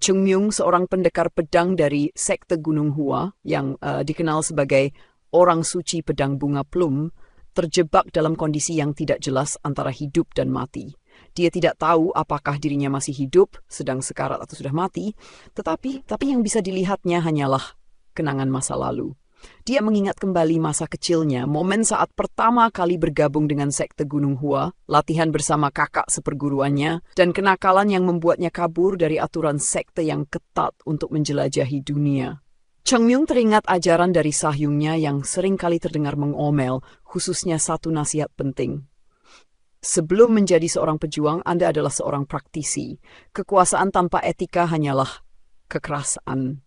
Chung Myung, seorang pendekar pedang dari sekte Gunung Hua yang dikenal sebagai orang suci pedang bunga plum, terjebak dalam kondisi yang tidak jelas antara hidup dan mati. Dia tidak tahu apakah dirinya masih hidup, sedang sekarat atau sudah mati, tetapi yang bisa dilihatnya hanyalah kenangan masa lalu. Dia mengingat kembali masa kecilnya, momen saat pertama kali bergabung dengan sekte Gunung Hua, latihan bersama kakak seperguruannya, dan kenakalan yang membuatnya kabur dari aturan sekte yang ketat untuk menjelajahi dunia. Chung Myung teringat ajaran dari sahyungnya yang sering kali terdengar mengomel, khususnya satu nasihat penting. Sebelum menjadi seorang pejuang, Anda adalah seorang praktisi. Kekuasaan tanpa etika hanyalah kekerasan.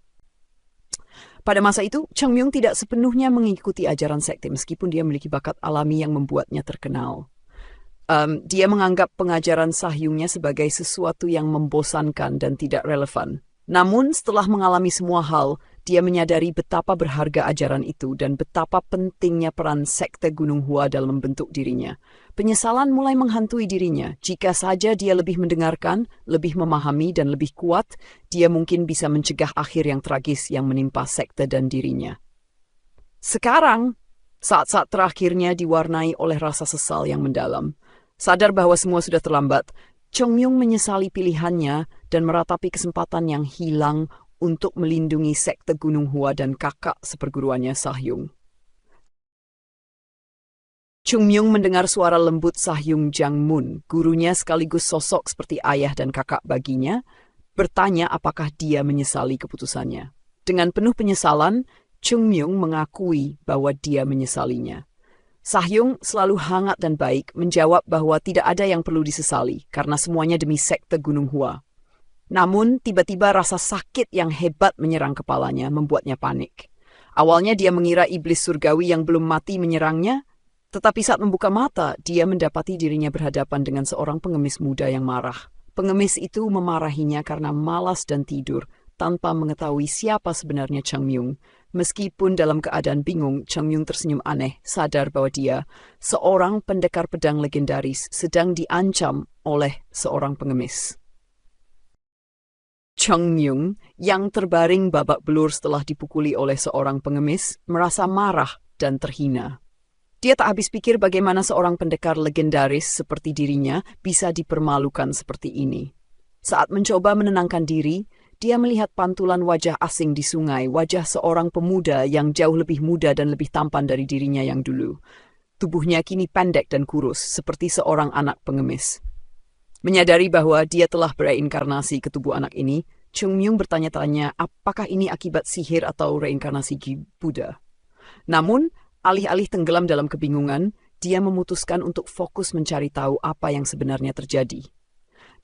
Pada masa itu, Chung Myung tidak sepenuhnya mengikuti ajaran sekte meskipun dia memiliki bakat alami yang membuatnya terkenal. Dia menganggap pengajaran sahyungnya sebagai sesuatu yang membosankan dan tidak relevan. Namun, setelah mengalami semua hal, dia menyadari betapa berharga ajaran itu dan betapa pentingnya peran sekte Gunung Hua dalam membentuk dirinya. Penyesalan mulai menghantui dirinya. Jika saja dia lebih mendengarkan, lebih memahami, dan lebih kuat, dia mungkin bisa mencegah akhir yang tragis yang menimpa sekte dan dirinya. Sekarang, saat-saat terakhirnya diwarnai oleh rasa sesal yang mendalam. Sadar bahwa semua sudah terlambat, Chung Myung menyesali pilihannya dan meratapi kesempatan yang hilang untuk melindungi sekte Gunung Hua dan kakak seperguruannya Sahyung. Chung Myung mendengar suara lembut Sahyung Jang Mun, gurunya sekaligus sosok seperti ayah dan kakak baginya, bertanya apakah dia menyesali keputusannya. Dengan penuh penyesalan, Chung Myung mengakui bahwa dia menyesalinya. Sahyung selalu hangat dan baik menjawab bahwa tidak ada yang perlu disesali karena semuanya demi sekte Gunung Hua. Namun, tiba-tiba rasa sakit yang hebat menyerang kepalanya membuatnya panik. Awalnya dia mengira iblis surgawi yang belum mati menyerangnya, tetapi saat membuka mata, dia mendapati dirinya berhadapan dengan seorang pengemis muda yang marah. Pengemis itu memarahinya karena malas dan tidur, tanpa mengetahui siapa sebenarnya Chung Myung. Meskipun dalam keadaan bingung, Chung Myung tersenyum aneh, sadar bahwa dia, seorang pendekar pedang legendaris, sedang diancam oleh seorang pengemis. Chung Myung, yang terbaring babak belur setelah dipukuli oleh seorang pengemis, merasa marah dan terhina. Dia tak habis pikir bagaimana seorang pendekar legendaris seperti dirinya bisa dipermalukan seperti ini. Saat mencoba menenangkan diri, dia melihat pantulan wajah asing di sungai, wajah seorang pemuda yang jauh lebih muda dan lebih tampan dari dirinya yang dulu. Tubuhnya kini pendek dan kurus, seperti seorang anak pengemis. Menyadari bahwa dia telah bereinkarnasi ke tubuh anak ini, Chung Myung bertanya-tanya apakah ini akibat sihir atau reinkarnasi Buddha. Namun, alih-alih tenggelam dalam kebingungan, dia memutuskan untuk fokus mencari tahu apa yang sebenarnya terjadi.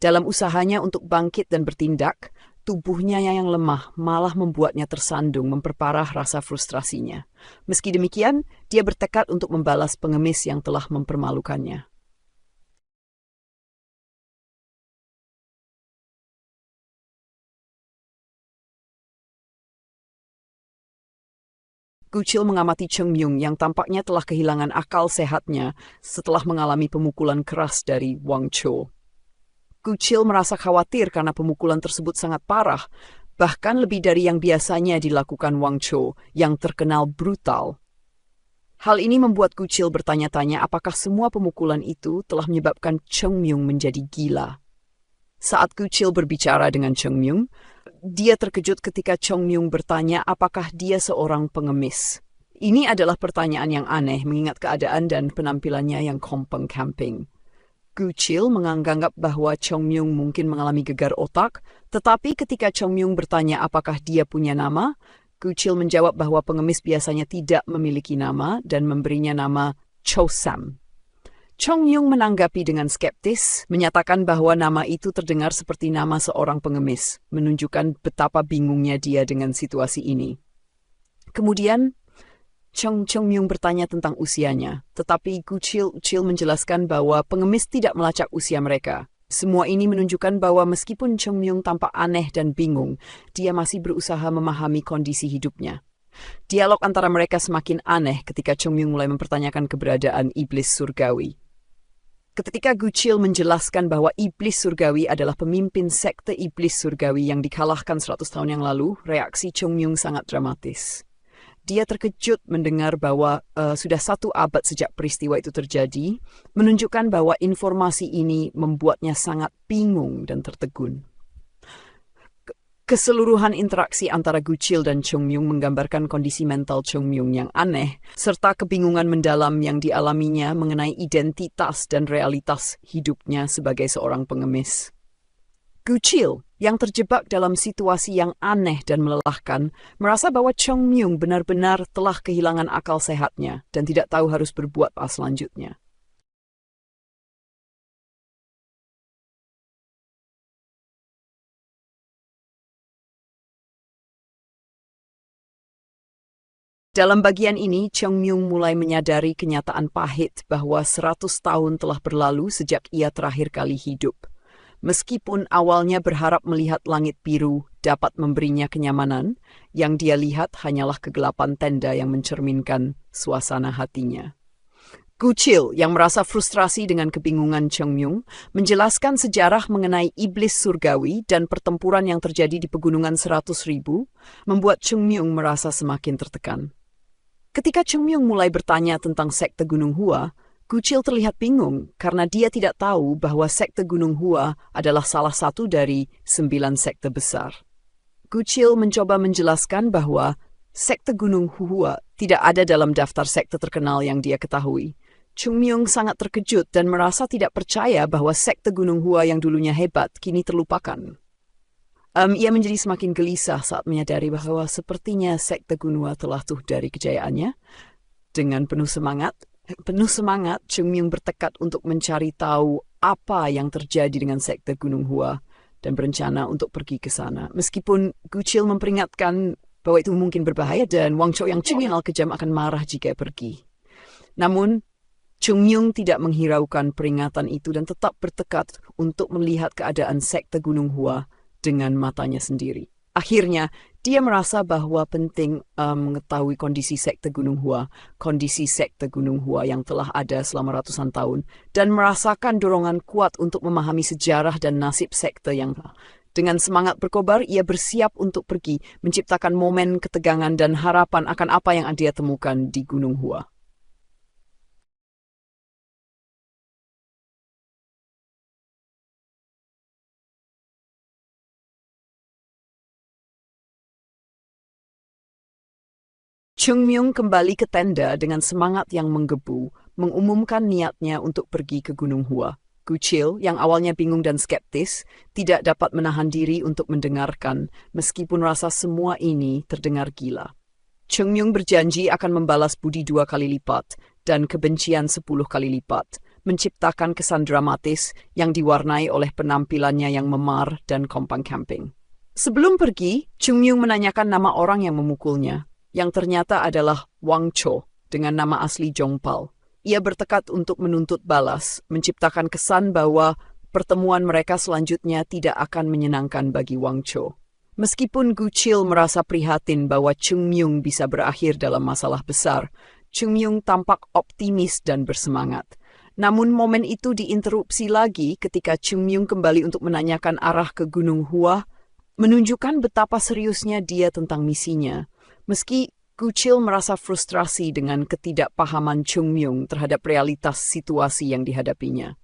Dalam usahanya untuk bangkit dan bertindak, tubuhnya yang lemah malah membuatnya tersandung, memperparah rasa frustrasinya. Meski demikian, dia bertekad untuk membalas pengemis yang telah mempermalukannya. Gucil mengamati Chung Myung yang tampaknya telah kehilangan akal sehatnya setelah mengalami pemukulan keras dari Wang Cho. Gucil merasa khawatir karena pemukulan tersebut sangat parah, bahkan lebih dari yang biasanya dilakukan Wang Cho yang terkenal brutal. Hal ini membuat Gucil bertanya-tanya apakah semua pemukulan itu telah menyebabkan Chung Myung menjadi gila. Saat Gucil berbicara dengan Chung Myung, dia terkejut ketika Chung Myung bertanya apakah dia seorang pengemis. Ini adalah pertanyaan yang aneh mengingat keadaan dan penampilannya yang kompeng-camping. Gucil menganggap bahwa Chung Myung mungkin mengalami gegar otak, tetapi ketika Chung Myung bertanya apakah dia punya nama, Gucil menjawab bahwa pengemis biasanya tidak memiliki nama dan memberinya nama Cho Sam. Chong Yung menanggapi dengan skeptis, menyatakan bahwa nama itu terdengar seperti nama seorang pengemis, menunjukkan betapa bingungnya dia dengan situasi ini. Kemudian, Chong Yung bertanya tentang usianya, tetapi Gu Chil menjelaskan bahwa pengemis tidak melacak usia mereka. Semua ini menunjukkan bahwa meskipun Chong Yung tampak aneh dan bingung, dia masih berusaha memahami kondisi hidupnya. Dialog antara mereka semakin aneh ketika Chong Yung mulai mempertanyakan keberadaan iblis surgawi. Ketika Gu Chil menjelaskan bahwa iblis surgawi adalah pemimpin sekte iblis surgawi yang dikalahkan 100 tahun yang lalu, reaksi Chong Yung sangat dramatis. Dia terkejut mendengar bahwa sudah 1 abad sejak peristiwa itu terjadi, menunjukkan bahwa informasi ini membuatnya sangat bingung dan tertegun. Keseluruhan interaksi antara Gu Chil dan Chong Yung menggambarkan kondisi mental Chong Yung yang aneh, serta kebingungan mendalam yang dialaminya mengenai identitas dan realitas hidupnya sebagai seorang pengemis. Gu Chil, yang terjebak dalam situasi yang aneh dan melelahkan, merasa bahwa Chong Yung benar-benar telah kehilangan akal sehatnya dan tidak tahu harus berbuat apa selanjutnya. Dalam bagian ini, Chong Yung mulai menyadari kenyataan pahit bahwa 100 tahun telah berlalu sejak ia terakhir kali hidup. Meskipun awalnya berharap melihat langit biru dapat memberinya kenyamanan, yang dia lihat hanyalah kegelapan tenda yang mencerminkan suasana hatinya. Gu Chil, yang merasa frustrasi dengan kebingungan Chong Yung, menjelaskan sejarah mengenai iblis surgawi dan pertempuran yang terjadi di pegunungan 100.000, membuat Chong Yung merasa semakin tertekan. Ketika Chong Yung mulai bertanya tentang sekte Gunung Hua, Gu Chil terlihat bingung karena dia tidak tahu bahwa sekte Gunung Hua adalah salah satu dari 9 sekte besar. Gu Chil mencoba menjelaskan bahwa sekte Gunung Hua tidak ada dalam daftar sekte terkenal yang dia ketahui. Chong Yung sangat terkejut dan merasa tidak percaya bahwa sekte Gunung Hua yang dulunya hebat kini terlupakan. Ia menjadi semakin gelisah saat menyadari bahwa sepertinya sekte Gunung Hua telah tuh dari kejayaannya. Dengan penuh semangat, Chong Yung bertekad untuk mencari tahu apa yang terjadi dengan sekte Gunung Hua dan berencana untuk pergi ke sana. Meskipun Gu Chil memperingatkan bahwa itu mungkin berbahaya dan Wang Chou yang kenal kejam akan marah jika pergi. Namun, Chong Yung tidak menghiraukan peringatan itu dan tetap bertekad untuk melihat keadaan sekte Gunung Hua dengan matanya sendiri. Akhirnya, dia merasa bahwa penting mengetahui kondisi sekte Gunung Hua yang telah ada selama ratusan tahun, dan merasakan dorongan kuat untuk memahami sejarah dan nasib sekte yang dengan semangat berkobar, ia bersiap untuk pergi, menciptakan momen ketegangan dan harapan akan apa yang dia temukan di Gunung Hua. Chong Yung kembali ke tenda dengan semangat yang menggebu, mengumumkan niatnya untuk pergi ke Gunung Hua. Gu Chil, yang awalnya bingung dan skeptis, tidak dapat menahan diri untuk mendengarkan, meskipun rasa semua ini terdengar gila. Chong Yung berjanji akan membalas budi 2 kali lipat dan kebencian 10 kali lipat, menciptakan kesan dramatis yang diwarnai oleh penampilannya yang memar dan kompang camping. Sebelum pergi, Chong Yung menanyakan nama orang yang memukulnya, yang ternyata adalah Wang Chou dengan nama asli Zhongpao. Ia bertekad untuk menuntut balas, menciptakan kesan bahwa pertemuan mereka selanjutnya tidak akan menyenangkan bagi Wang Chou. Meskipun Gu Chil merasa prihatin bahwa Chong Yung bisa berakhir dalam masalah besar, Chong Yung tampak optimis dan bersemangat. Namun momen itu diinterupsi lagi ketika Chong Yung kembali untuk menanyakan arah ke Gunung Hua, menunjukkan betapa seriusnya dia tentang misinya. Meski Gu Chil merasa frustrasi dengan ketidakpahaman Chong Yung terhadap realitas situasi yang dihadapinya.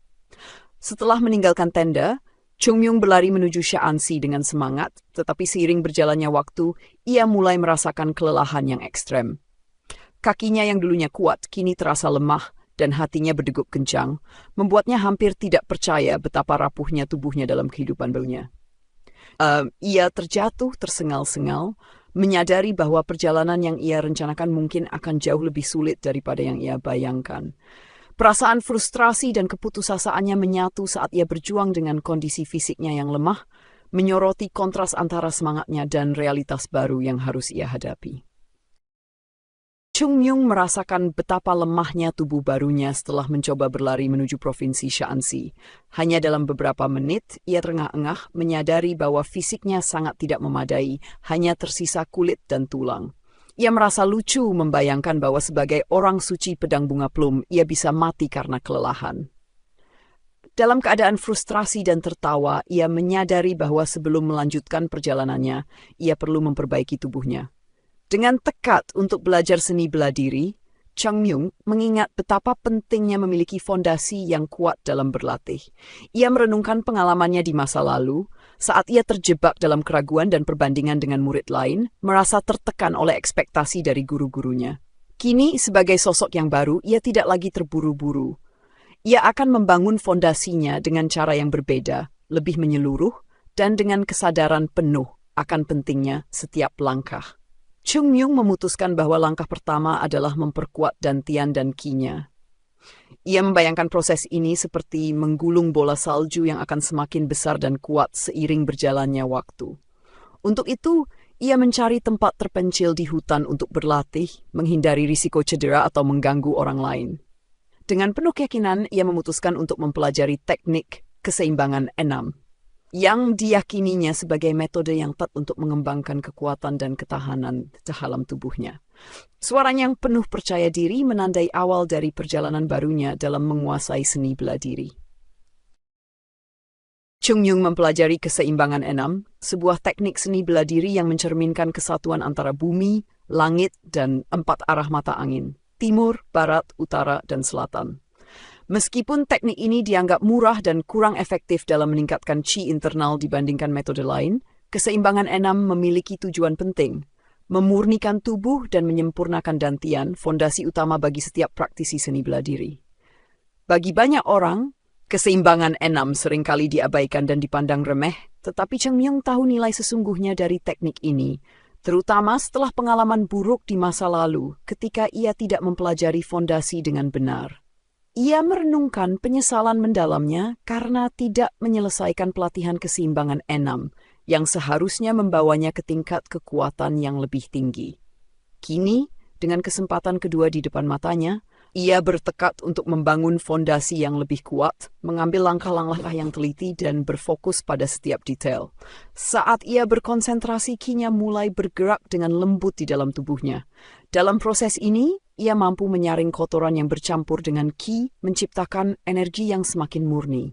Setelah meninggalkan tenda, Chong Yung berlari menuju Shaanxi dengan semangat, tetapi seiring berjalannya waktu, ia mulai merasakan kelelahan yang ekstrem. Kakinya yang dulunya kuat kini terasa lemah dan hatinya berdegup kencang, membuatnya hampir tidak percaya betapa rapuhnya tubuhnya dalam kehidupan barunya. Ia terjatuh tersengal-sengal, menyadari bahwa perjalanan yang ia rencanakan mungkin akan jauh lebih sulit daripada yang ia bayangkan. Perasaan frustrasi dan keputusasaannya menyatu saat ia berjuang dengan kondisi fisiknya yang lemah, menyoroti kontras antara semangatnya dan realitas baru yang harus ia hadapi. Chung Myung merasakan betapa lemahnya tubuh barunya setelah mencoba berlari menuju provinsi Shaanxi. Hanya dalam beberapa menit, ia terengah-engah menyadari bahwa fisiknya sangat tidak memadai, hanya tersisa kulit dan tulang. Ia merasa lucu membayangkan bahwa sebagai orang suci pedang bunga plum, ia bisa mati karena kelelahan. Dalam keadaan frustrasi dan tertawa, ia menyadari bahwa sebelum melanjutkan perjalanannya, ia perlu memperbaiki tubuhnya. Dengan tekad untuk belajar seni bela diri, Chung Myung mengingat betapa pentingnya memiliki fondasi yang kuat dalam berlatih. Ia merenungkan pengalamannya di masa lalu, saat ia terjebak dalam keraguan dan perbandingan dengan murid lain, merasa tertekan oleh ekspektasi dari guru-gurunya. Kini, sebagai sosok yang baru, ia tidak lagi terburu-buru. Ia akan membangun fondasinya dengan cara yang berbeda, lebih menyeluruh, dan dengan kesadaran penuh akan pentingnya setiap langkah. Chung Myung memutuskan bahwa langkah pertama adalah memperkuat dantian dan ki-nya. Ia membayangkan proses ini seperti menggulung bola salju yang akan semakin besar dan kuat seiring berjalannya waktu. Untuk itu, ia mencari tempat terpencil di hutan untuk berlatih, menghindari risiko cedera atau mengganggu orang lain. Dengan penuh keyakinan, ia memutuskan untuk mempelajari teknik keseimbangan enam, yang diyakininya sebagai metode yang tepat untuk mengembangkan kekuatan dan ketahanan dalam tubuhnya. Suaranya yang penuh percaya diri menandai awal dari perjalanan barunya dalam menguasai seni bela diri. Chung Myung mempelajari keseimbangan enam, sebuah teknik seni bela diri yang mencerminkan kesatuan antara bumi, langit, dan 4 arah mata angin, timur, barat, utara, dan selatan. Meskipun teknik ini dianggap murah dan kurang efektif dalam meningkatkan qi internal dibandingkan metode lain, keseimbangan enam memiliki tujuan penting, memurnikan tubuh dan menyempurnakan dantian, fondasi utama bagi setiap praktisi seni bela diri. Bagi banyak orang, keseimbangan enam seringkali diabaikan dan dipandang remeh, tetapi Chung Myung tahu nilai sesungguhnya dari teknik ini, terutama setelah pengalaman buruk di masa lalu ketika ia tidak mempelajari fondasi dengan benar. Ia merenungkan penyesalan mendalamnya karena tidak menyelesaikan pelatihan keseimbangan enam yang seharusnya membawanya ke tingkat kekuatan yang lebih tinggi. Kini, dengan kesempatan kedua di depan matanya, ia bertekad untuk membangun fondasi yang lebih kuat, mengambil langkah-langkah yang teliti dan berfokus pada setiap detail. Saat ia berkonsentrasi, ki-nya mulai bergerak dengan lembut di dalam tubuhnya. Dalam proses ini, ia mampu menyaring kotoran yang bercampur dengan ki, menciptakan energi yang semakin murni.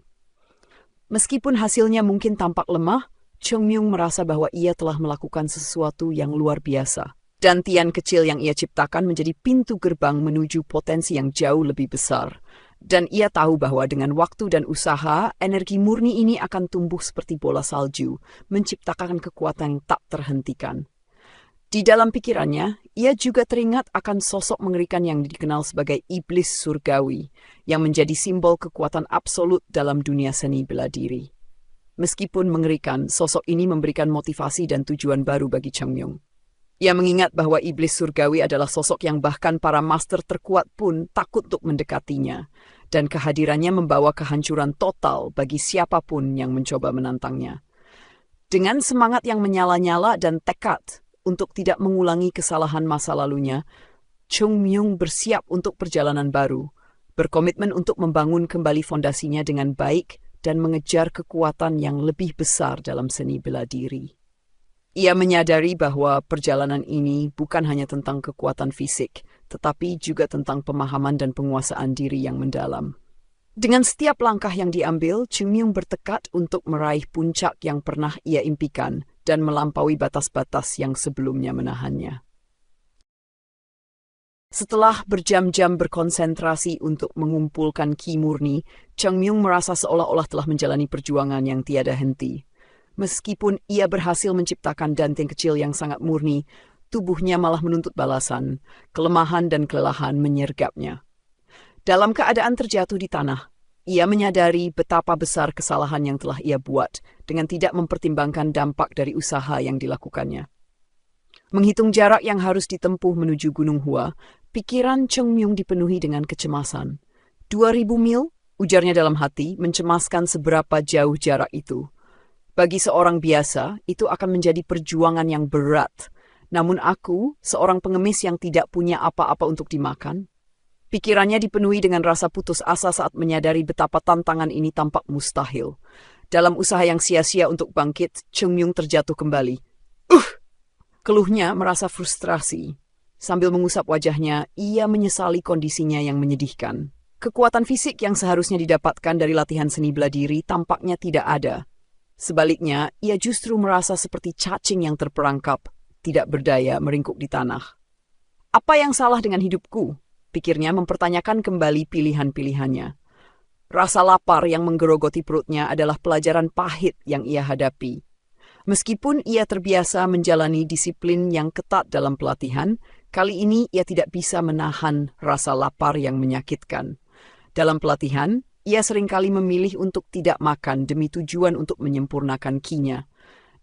Meskipun hasilnya mungkin tampak lemah, Chung Myung merasa bahwa ia telah melakukan sesuatu yang luar biasa. Dantian kecil yang ia ciptakan menjadi pintu gerbang menuju potensi yang jauh lebih besar. Dan ia tahu bahwa dengan waktu dan usaha, energi murni ini akan tumbuh seperti bola salju, menciptakan kekuatan yang tak terhentikan. Di dalam pikirannya, ia juga teringat akan sosok mengerikan yang dikenal sebagai iblis surgawi, yang menjadi simbol kekuatan absolut dalam dunia seni bela diri. Meskipun mengerikan, sosok ini memberikan motivasi dan tujuan baru bagi Chung Myung. Ia mengingat bahwa iblis surgawi adalah sosok yang bahkan para master terkuat pun takut untuk mendekatinya, dan kehadirannya membawa kehancuran total bagi siapapun yang mencoba menantangnya. Dengan semangat yang menyala-nyala dan tekad untuk tidak mengulangi kesalahan masa lalunya, Chung Myung bersiap untuk perjalanan baru, berkomitmen untuk membangun kembali fondasinya dengan baik dan mengejar kekuatan yang lebih besar dalam seni bela diri. Ia menyadari bahwa perjalanan ini bukan hanya tentang kekuatan fisik, tetapi juga tentang pemahaman dan penguasaan diri yang mendalam. Dengan setiap langkah yang diambil, Chung Myung bertekad untuk meraih puncak yang pernah ia impikan dan melampaui batas-batas yang sebelumnya menahannya. Setelah berjam-jam berkonsentrasi untuk mengumpulkan ki murni, Chung Myung merasa seolah-olah telah menjalani perjuangan yang tiada henti. Meskipun ia berhasil menciptakan dantian kecil yang sangat murni, tubuhnya malah menuntut balasan. Kelemahan dan kelelahan menyergapnya. Dalam keadaan terjatuh di tanah, ia menyadari betapa besar kesalahan yang telah ia buat dengan tidak mempertimbangkan dampak dari usaha yang dilakukannya. Menghitung jarak yang harus ditempuh menuju Gunung Hua, pikiran Chung Myung dipenuhi dengan kecemasan. 2.000 mil, ujarnya dalam hati, mencemaskan seberapa jauh jarak itu. Bagi seorang biasa, itu akan menjadi perjuangan yang berat. Namun aku, seorang pengemis yang tidak punya apa-apa untuk dimakan, pikirannya dipenuhi dengan rasa putus asa saat menyadari betapa tantangan ini tampak mustahil. Dalam usaha yang sia-sia untuk bangkit, Chung Myung terjatuh kembali. Keluhnya merasa frustrasi. Sambil mengusap wajahnya, ia menyesali kondisinya yang menyedihkan. Kekuatan fisik yang seharusnya didapatkan dari latihan seni bela diri tampaknya tidak ada. Sebaliknya, ia justru merasa seperti cacing yang terperangkap, tidak berdaya meringkuk di tanah. Apa yang salah dengan hidupku? Pikirnya mempertanyakan kembali pilihan-pilihannya. Rasa lapar yang menggerogoti perutnya adalah pelajaran pahit yang ia hadapi. Meskipun ia terbiasa menjalani disiplin yang ketat dalam pelatihan, kali ini ia tidak bisa menahan rasa lapar yang menyakitkan. Dalam pelatihan, ia seringkali memilih untuk tidak makan demi tujuan untuk menyempurnakan ki-nya.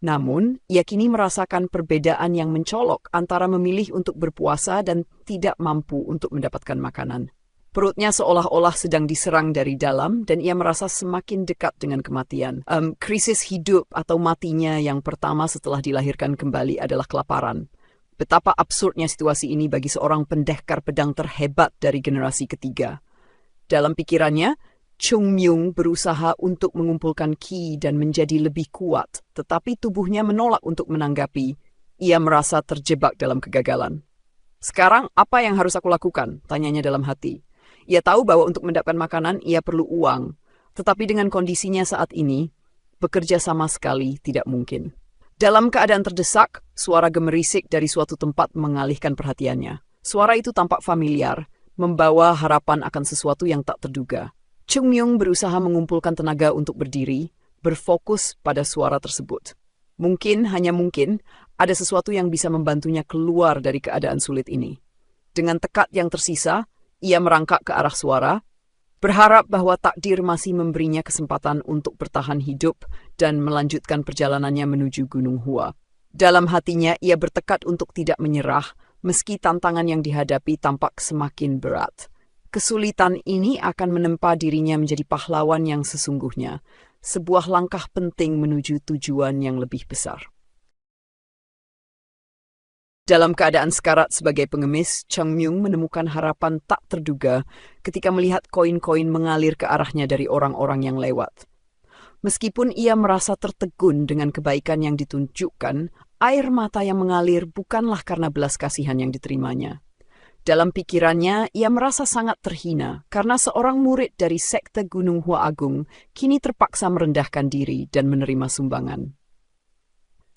Namun, ia kini merasakan perbedaan yang mencolok antara memilih untuk berpuasa dan tidak mampu untuk mendapatkan makanan. Perutnya seolah-olah sedang diserang dari dalam dan ia merasa semakin dekat dengan kematian. Krisis hidup atau matinya yang pertama setelah dilahirkan kembali adalah kelaparan. Betapa absurdnya situasi ini bagi seorang pendekar pedang terhebat dari generasi ketiga. Dalam pikirannya, Chung Myung berusaha untuk mengumpulkan ki dan menjadi lebih kuat, tetapi tubuhnya menolak untuk menanggapi. Ia merasa terjebak dalam kegagalan. Sekarang, apa yang harus aku lakukan? Tanyanya dalam hati. Ia tahu bahwa untuk mendapatkan makanan, ia perlu uang. Tetapi dengan kondisinya saat ini, bekerja sama sekali tidak mungkin. Dalam keadaan terdesak, suara gemerisik dari suatu tempat mengalihkan perhatiannya. Suara itu tampak familiar, membawa harapan akan sesuatu yang tak terduga. Chung Myung berusaha mengumpulkan tenaga untuk berdiri, berfokus pada suara tersebut. Mungkin, hanya mungkin, ada sesuatu yang bisa membantunya keluar dari keadaan sulit ini. Dengan tekad yang tersisa, ia merangkak ke arah suara, berharap bahwa takdir masih memberinya kesempatan untuk bertahan hidup dan melanjutkan perjalanannya menuju Gunung Hua. Dalam hatinya, ia bertekad untuk tidak menyerah, meski tantangan yang dihadapi tampak semakin berat. Kesulitan ini akan menempa dirinya menjadi pahlawan yang sesungguhnya, sebuah langkah penting menuju tujuan yang lebih besar. Dalam keadaan sekarat sebagai pengemis, Chung Myung menemukan harapan tak terduga ketika melihat koin-koin mengalir ke arahnya dari orang-orang yang lewat. Meskipun ia merasa tertegun dengan kebaikan yang ditunjukkan, air mata yang mengalir bukanlah karena belas kasihan yang diterimanya. Dalam pikirannya, ia merasa sangat terhina karena seorang murid dari sekte Gunung Hua Agung kini terpaksa merendahkan diri dan menerima sumbangan.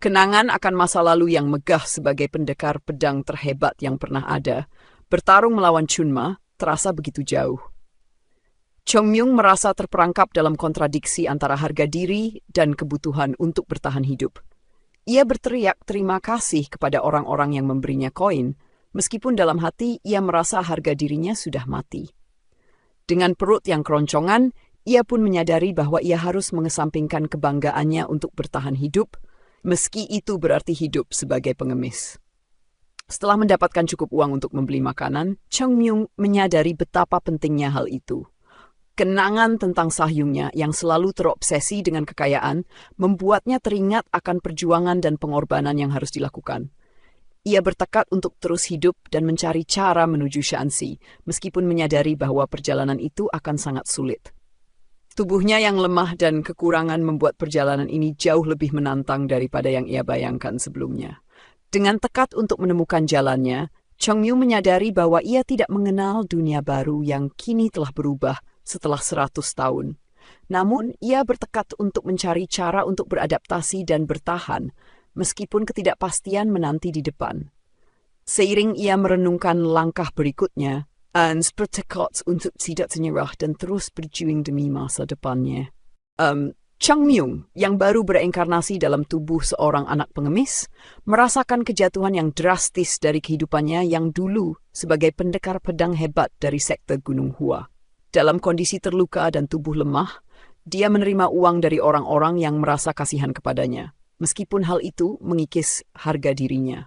Kenangan akan masa lalu yang megah sebagai pendekar pedang terhebat yang pernah ada, bertarung melawan Chunma, terasa begitu jauh. Chung Myung merasa terperangkap dalam kontradiksi antara harga diri dan kebutuhan untuk bertahan hidup. Ia berteriak terima kasih kepada orang-orang yang memberinya koin, meskipun dalam hati ia merasa harga dirinya sudah mati. Dengan perut yang keroncongan, ia pun menyadari bahwa ia harus mengesampingkan kebanggaannya untuk bertahan hidup, meski itu berarti hidup sebagai pengemis. Setelah mendapatkan cukup uang untuk membeli makanan, Chung Myung menyadari betapa pentingnya hal itu. Kenangan tentang sahyungnya yang selalu terobsesi dengan kekayaan membuatnya teringat akan perjuangan dan pengorbanan yang harus dilakukan. Ia bertekad untuk terus hidup dan mencari cara menuju Shanxi, meskipun menyadari bahwa perjalanan itu akan sangat sulit. Tubuhnya yang lemah dan kekurangan membuat perjalanan ini jauh lebih menantang daripada yang ia bayangkan sebelumnya. Dengan tekad untuk menemukan jalannya, Chung Myung menyadari bahwa ia tidak mengenal dunia baru yang kini telah berubah setelah 100 tahun. Namun, ia bertekad untuk mencari cara untuk beradaptasi dan bertahan, meskipun ketidakpastian menanti di depan. Seiring ia merenungkan langkah berikutnya, Ans bertekad untuk tidak menyerah dan terus berjuang demi masa depannya. Chung Myung, yang baru bereinkarnasi dalam tubuh seorang anak pengemis, merasakan kejatuhan yang drastis dari kehidupannya yang dulu sebagai pendekar pedang hebat dari sekte Gunung Hua. Dalam kondisi terluka dan tubuh lemah, dia menerima uang dari orang-orang yang merasa kasihan kepadanya, meskipun hal itu mengikis harga dirinya.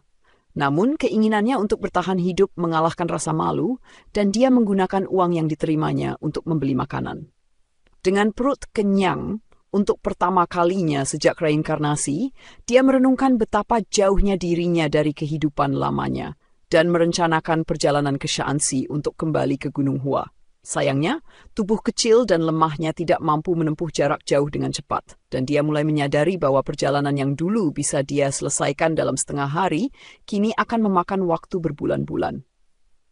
Namun keinginannya untuk bertahan hidup mengalahkan rasa malu dan dia menggunakan uang yang diterimanya untuk membeli makanan. Dengan perut kenyang, untuk pertama kalinya sejak reinkarnasi, dia merenungkan betapa jauhnya dirinya dari kehidupan lamanya dan merencanakan perjalanan ke Shanxi untuk kembali ke Gunung Hua. Sayangnya, tubuh kecil dan lemahnya tidak mampu menempuh jarak jauh dengan cepat, dan dia mulai menyadari bahwa perjalanan yang dulu bisa dia selesaikan dalam setengah hari, kini akan memakan waktu berbulan-bulan.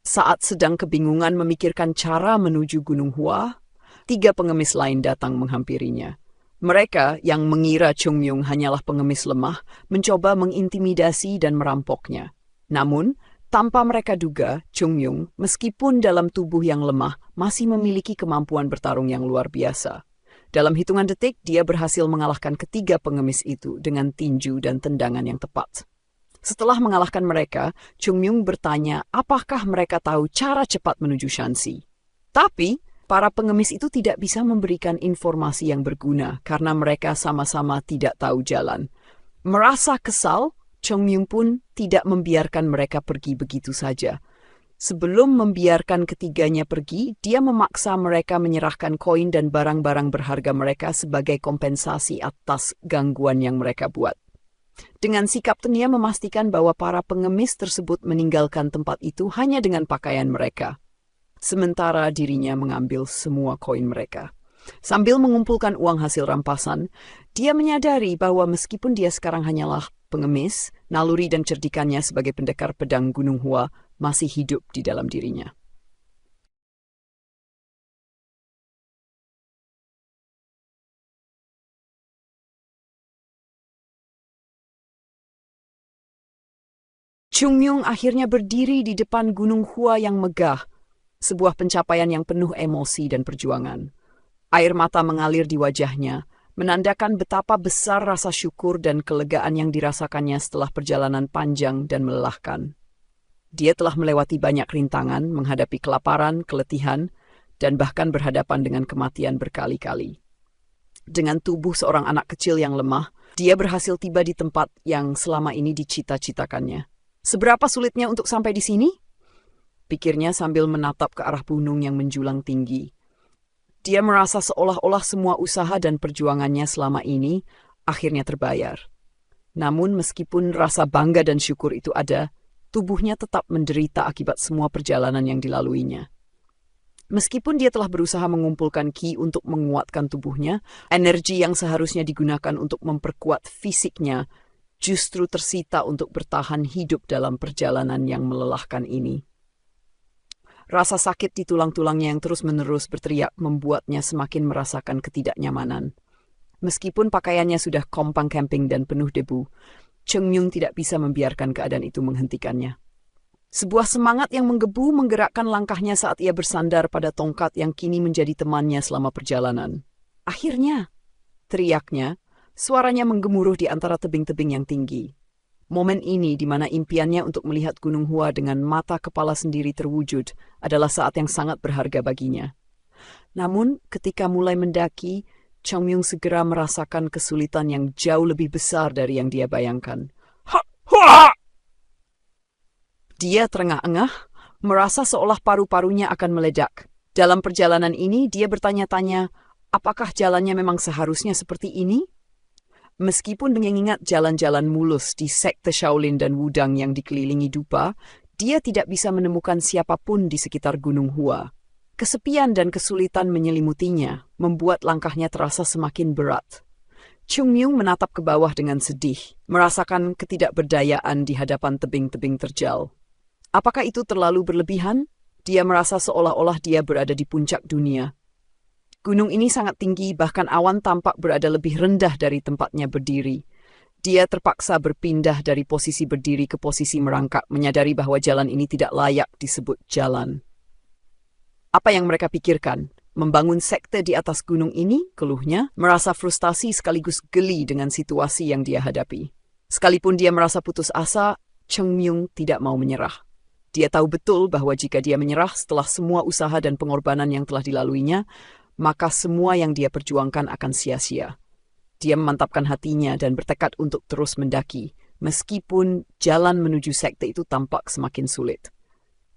Saat sedang kebingungan memikirkan cara menuju Gunung Hua, 3 pengemis lain datang menghampirinya. Mereka yang mengira Chung Yung hanyalah pengemis lemah, mencoba mengintimidasi dan merampoknya. Namun, tanpa mereka duga, Chung Yung, meskipun dalam tubuh yang lemah, masih memiliki kemampuan bertarung yang luar biasa. Dalam hitungan detik, dia berhasil mengalahkan ketiga pengemis itu dengan tinju dan tendangan yang tepat. Setelah mengalahkan mereka, Chung Yung bertanya apakah mereka tahu cara cepat menuju Shanxi. Tapi, para pengemis itu tidak bisa memberikan informasi yang berguna karena mereka sama-sama tidak tahu jalan. Merasa kesal, Chung Yung pun tidak membiarkan mereka pergi begitu saja. Sebelum membiarkan ketiganya pergi, dia memaksa mereka menyerahkan koin dan barang-barang berharga mereka sebagai kompensasi atas gangguan yang mereka buat. Dengan sikap dia memastikan bahwa para pengemis tersebut meninggalkan tempat itu hanya dengan pakaian mereka, sementara dirinya mengambil semua koin mereka. Sambil mengumpulkan uang hasil rampasan, dia menyadari bahwa meskipun dia sekarang hanyalah pengemis, naluri dan cerdikannya sebagai pendekar pedang Gunung Hua masih hidup di dalam dirinya. Chung Yung akhirnya berdiri di depan Gunung Hua yang megah, sebuah pencapaian yang penuh emosi dan perjuangan. Air mata mengalir di wajahnya, menandakan betapa besar rasa syukur dan kelegaan yang dirasakannya setelah perjalanan panjang dan melelahkan. Dia telah melewati banyak rintangan, menghadapi kelaparan, keletihan, dan bahkan berhadapan dengan kematian berkali-kali. Dengan tubuh seorang anak kecil yang lemah, dia berhasil tiba di tempat yang selama ini dicita-citakannya. Seberapa sulitnya untuk sampai di sini? Pikirnya sambil menatap ke arah gunung yang menjulang tinggi. Dia merasa seolah-olah semua usaha dan perjuangannya selama ini akhirnya terbayar. Namun meskipun rasa bangga dan syukur itu ada, tubuhnya tetap menderita akibat semua perjalanan yang dilaluinya. Meskipun dia telah berusaha mengumpulkan ki untuk menguatkan tubuhnya, energi yang seharusnya digunakan untuk memperkuat fisiknya justru tersita untuk bertahan hidup dalam perjalanan yang melelahkan ini. Rasa sakit di tulang-tulangnya yang terus-menerus berteriak membuatnya semakin merasakan ketidaknyamanan. Meskipun pakaiannya sudah kompang camping dan penuh debu, Chung Yung tidak bisa membiarkan keadaan itu menghentikannya. Sebuah semangat yang menggebu menggerakkan langkahnya saat ia bersandar pada tongkat yang kini menjadi temannya selama perjalanan. Akhirnya, teriaknya, suaranya menggemuruh di antara tebing-tebing yang tinggi. Momen ini di mana impiannya untuk melihat Gunung Hua dengan mata kepala sendiri terwujud adalah saat yang sangat berharga baginya. Namun, ketika mulai mendaki, Chung Yung segera merasakan kesulitan yang jauh lebih besar dari yang dia bayangkan. Dia terengah-engah, merasa seolah paru-parunya akan meledak. Dalam perjalanan ini, dia bertanya-tanya, apakah jalannya memang seharusnya seperti ini? Meskipun mengingat jalan-jalan mulus di sekte Shaolin dan Wudang yang dikelilingi dupa, dia tidak bisa menemukan siapapun di sekitar Gunung Hua. Kesepian dan kesulitan menyelimutinya, membuat langkahnya terasa semakin berat. Chung Yung menatap ke bawah dengan sedih, merasakan ketidakberdayaan di hadapan tebing-tebing terjal. Apakah itu terlalu berlebihan? Dia merasa seolah-olah dia berada di puncak dunia. Gunung ini sangat tinggi, bahkan awan tampak berada lebih rendah dari tempatnya berdiri. Dia terpaksa berpindah dari posisi berdiri ke posisi merangkak, menyadari bahwa jalan ini tidak layak disebut jalan. Apa yang mereka pikirkan? Membangun sekte di atas gunung ini, keluhnya, merasa frustasi sekaligus geli dengan situasi yang dia hadapi. Sekalipun dia merasa putus asa, Chung Yung tidak mau menyerah. Dia tahu betul bahwa jika dia menyerah setelah semua usaha dan pengorbanan yang telah dilaluinya, maka semua yang dia perjuangkan akan sia-sia. Dia memantapkan hatinya dan bertekad untuk terus mendaki, meskipun jalan menuju sekte itu tampak semakin sulit.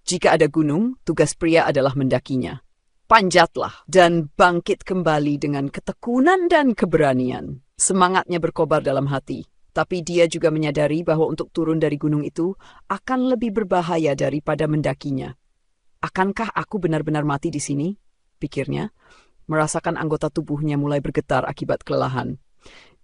Jika ada gunung, tugas pria adalah mendakinya. Panjatlah dan bangkit kembali dengan ketekunan dan keberanian. Semangatnya berkobar dalam hati, tapi dia juga menyadari bahwa untuk turun dari gunung itu akan lebih berbahaya daripada mendakinya. Akankah aku benar-benar mati di sini? Pikirnya, merasakan anggota tubuhnya mulai bergetar akibat kelelahan.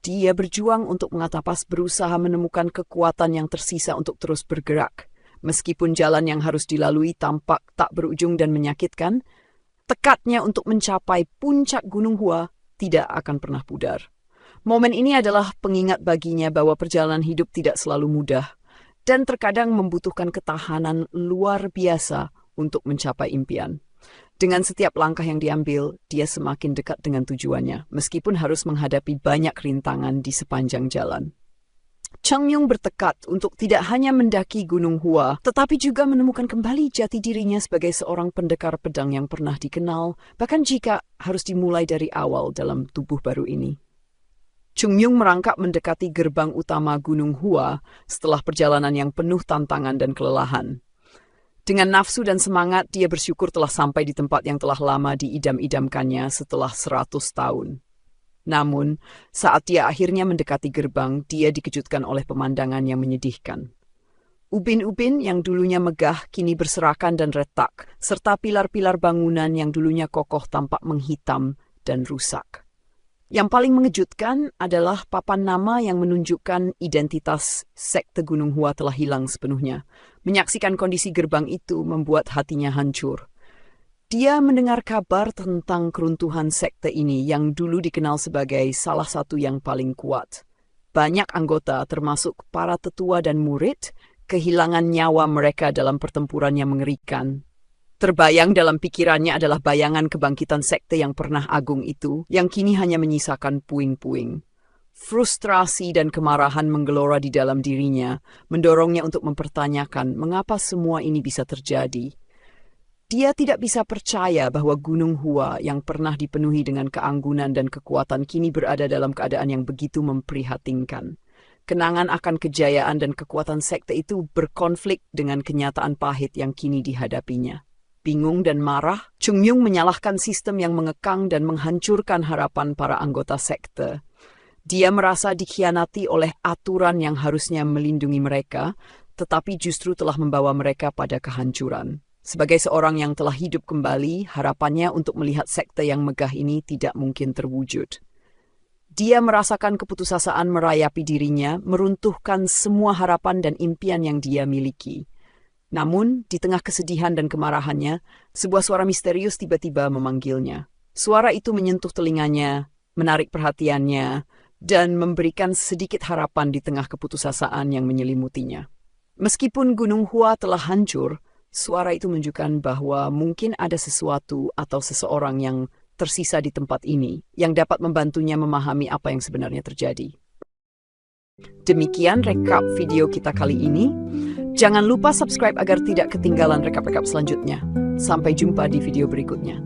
Dia berjuang untuk mengatapas, berusaha menemukan kekuatan yang tersisa untuk terus bergerak. Meskipun jalan yang harus dilalui tampak tak berujung dan menyakitkan, tekadnya untuk mencapai puncak Gunung Hua tidak akan pernah pudar. Momen ini adalah pengingat baginya bahwa perjalanan hidup tidak selalu mudah dan terkadang membutuhkan ketahanan luar biasa untuk mencapai impian. Dengan setiap langkah yang diambil, dia semakin dekat dengan tujuannya, meskipun harus menghadapi banyak rintangan di sepanjang jalan. Chang Myung bertekad untuk tidak hanya mendaki Gunung Hua, tetapi juga menemukan kembali jati dirinya sebagai seorang pendekar pedang yang pernah dikenal, bahkan jika harus dimulai dari awal dalam tubuh baru ini. Chung Myung merangkak mendekati gerbang utama Gunung Hua setelah perjalanan yang penuh tantangan dan kelelahan. Dengan nafsu dan semangat, dia bersyukur telah sampai di tempat yang telah lama diidam-idamkannya setelah 100 tahun. Namun, saat dia akhirnya mendekati gerbang, dia dikejutkan oleh pemandangan yang menyedihkan. Ubin-ubin yang dulunya megah kini berserakan dan retak, serta pilar-pilar bangunan yang dulunya kokoh tampak menghitam dan rusak. Yang paling mengejutkan adalah papan nama yang menunjukkan identitas sekte Gunung Hua telah hilang sepenuhnya. Menyaksikan kondisi gerbang itu membuat hatinya hancur. Dia mendengar kabar tentang keruntuhan sekte ini yang dulu dikenal sebagai salah satu yang paling kuat. Banyak anggota, termasuk para tetua dan murid, kehilangan nyawa mereka dalam pertempuran yang mengerikan. Terbayang dalam pikirannya adalah bayangan kebangkitan sekte yang pernah agung itu, yang kini hanya menyisakan puing-puing. Frustrasi dan kemarahan menggelora di dalam dirinya, mendorongnya untuk mempertanyakan mengapa semua ini bisa terjadi. Dia tidak bisa percaya bahwa Gunung Hua yang pernah dipenuhi dengan keanggunan dan kekuatan kini berada dalam keadaan yang begitu memprihatinkan. Kenangan akan kejayaan dan kekuatan sekte itu berkonflik dengan kenyataan pahit yang kini dihadapinya. Bingung dan marah, Chung Myung menyalahkan sistem yang mengekang dan menghancurkan harapan para anggota sekte. Dia merasa dikhianati oleh aturan yang harusnya melindungi mereka, tetapi justru telah membawa mereka pada kehancuran. Sebagai seorang yang telah hidup kembali, harapannya untuk melihat sekte yang megah ini tidak mungkin terwujud. Dia merasakan keputusasaan merayapi dirinya, meruntuhkan semua harapan dan impian yang dia miliki. Namun, di tengah kesedihan dan kemarahannya, sebuah suara misterius tiba-tiba memanggilnya. Suara itu menyentuh telinganya, menarik perhatiannya, dan memberikan sedikit harapan di tengah keputusasaan yang menyelimutinya. Meskipun Gunung Hua telah hancur, suara itu menunjukkan bahwa mungkin ada sesuatu atau seseorang yang tersisa di tempat ini yang dapat membantunya memahami apa yang sebenarnya terjadi. Demikian rekap video kita kali ini. Jangan lupa subscribe agar tidak ketinggalan rekap-rekap selanjutnya. Sampai jumpa di video berikutnya.